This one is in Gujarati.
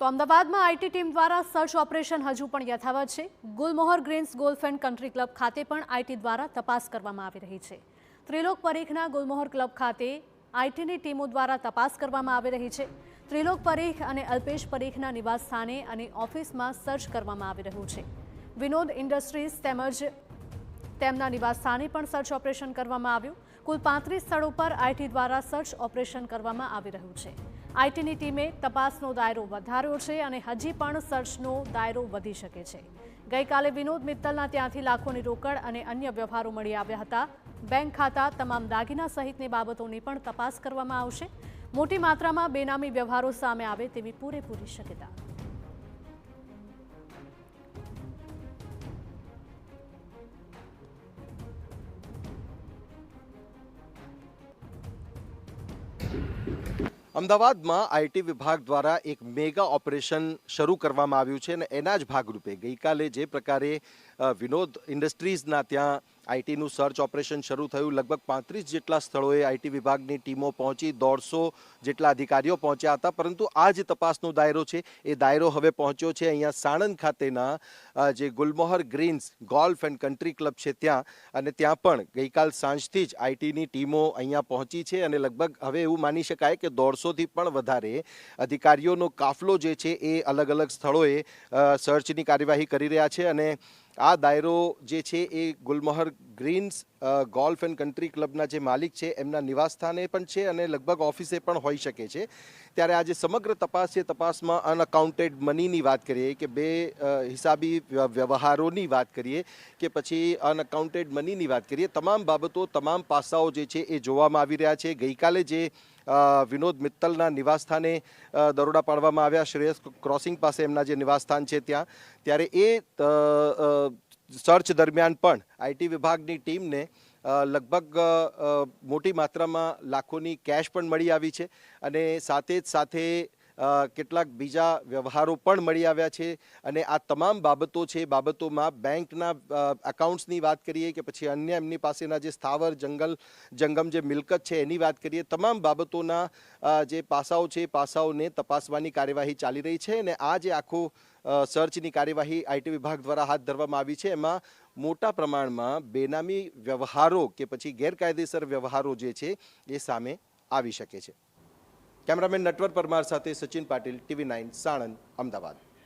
તો અમદાવાદમાં આઈટી ટીમ દ્વારા સર્ચ ઓપરેશન હજુ પણ યથાવત છે। Gulmohar Greens Golf and Country Club ખાતે પણ આઈટી દ્વારા તપાસ કરવામાં આવી રહી છે। ત્રિલોક પરીખના ગુલમોહર ક્લબ ખાતે આઈટીની ટીમો દ્વારા તપાસ કરવામાં આવી રહી છે। ત્રિલોક પરીખ અને અલ્પેશ પરીખના નિવાસ સ્થાને અને ઓફિસમાં સર્ચ કરવામાં આવી રહ્યું છે। વિનોદ ઇન્ડસ્ટ્રીઝ તેમજ તેમના નિવાસ સ્થાને પણ સર્ચ ઓપરેશન કરવામાં આવ્યું। કુલ 35 સ્થળો પર આઈટી દ્વારા સર્ચ ઓપરેશન કરવામાં આવી રહ્યું છે। આઈટીની ટીમે તપાસનો દાયરો વધાર્યો છે અને હજી પણ સર્ચનો દાયરો વધી શકે છે। ગઈકાલે વિનોદ મિત્તલના ત્યાંથી લાખોની રોકડ અને અન્ય વ્યવહારો મળી આવ્યા હતા। બેંક ખાતા, તમામ દાગીના સહિતની બાબતોની પણ તપાસ કરવામાં આવશે। મોટી માત્રામાં બેનામી વ્યવહારો સામે આવે તેવી પૂરેપૂરી શક્યતા। અમદાવાદમાં આઈટી વિભાગ દ્વારા એક મેગા ઓપરેશન શરૂ કરવામાં આવ્યું છે અને એના જ ભાગરૂપે ગઈકાલે જે પ્રકારે વિનોદ ઇન્ડસ્ટ્રીઝના ત્યાં આઈટીનું સર્ચ ઓપરેશન શરૂ થયું। લગભગ 35 જેટલા સ્થળોએ આઈટી વિભાગની ટીમો પહોંચી, 150 જેટલા અધિકારીઓ પહોંચ્યા હતા। પરંતુ આ જે તપાસનો દાયરો છે એ દાયરો હવે પહોંચ્યો છે અહીંયા સાણંદ ખાતેના જે Gulmohar Greens Golf and Country Club છે ત્યાં, અને ત્યાં પણ ગઈકાલ સાંજથી જ આઈટીની ટીમો અહીંયા પહોંચી છે અને લગભગ હવે એવું માની શકાય કે 150થી પણ વધારે અધિકારીઓનો કાફલો જે છે એ અલગ અલગ સ્થળોએ સર્ચની કાર્યવાહી કરી રહ્યા છે। અને આ દાયરો જે છે એ ગુલમોહર ગ્રીન્સ ગોલ્ફ એન્ડ કન્ટ્રી ક્લબના જે માલિક છે એમના નિવાસ સ્થાને પણ છે અને લગભગ ઓફિસે પણ હોઈ શકે છે। ત્યારે આ જે સમગ્ર તપાસ છે, તપાસમાં અનઅકાઉન્ટેડ મનીની વાત કરીએ કે બે હિસાબી વ્યવહારોની વાત કરીએ કે પછી અનઅકાઉન્ટેડ મનીની વાત કરીએ, તમામ બાબતો, તમામ પાસાઓ જે છે એ જોવામાં આવી રહ્યા છે। ગઈકાલે જે વિનોદ મિત્તલના નિવાસ સ્થાને દરોડા પાડવામાં આવ્યા, શ્રેયસ ક્રોસિંગ પાસે એમના જે નિવાસ સ્થાન છે ત્યાં, ત્યારે એ સર્ચ દરમિયાન પણ આઈટી વિભાગની ટીમને લગભગ મોટી માત્રામાં લાખોની કેશ પણ મળી આવી છે અને સાથે જ સાથે કેટલાક બીજા વ્યવહારો પણ મળી આવ્યા છે। અને આ તમામ બાબતો છે, બાબતોમાં બેંકના એકાઉન્ટ્સની વાત કરીએ કે પછી અન્ય એમની પાસેના જે સ્થાવર જંગમ જે મિલકત છે એની વાત કરીએ, તમામ બાબતોના જે પાસાઓ છે એ પાસાઓને તપાસવાની કાર્યવાહી ચાલી રહી છે। અને આ જે આખો સર્ચની કાર્યવાહી આઈટી વિભાગ દ્વારા હાથ ધરવામાં આવી છે એમાં મોટા પ્રમાણમાં બેનામી વ્યવહારો કે પછી ગેરકાયદેસર વ્યવહારો જે છે એ સામે આવી શકે છે। કેમેરામેન નટવર પરમાર સાથે સચિન પાટીલ, TV9 સાણંદ, અમદાવાદ।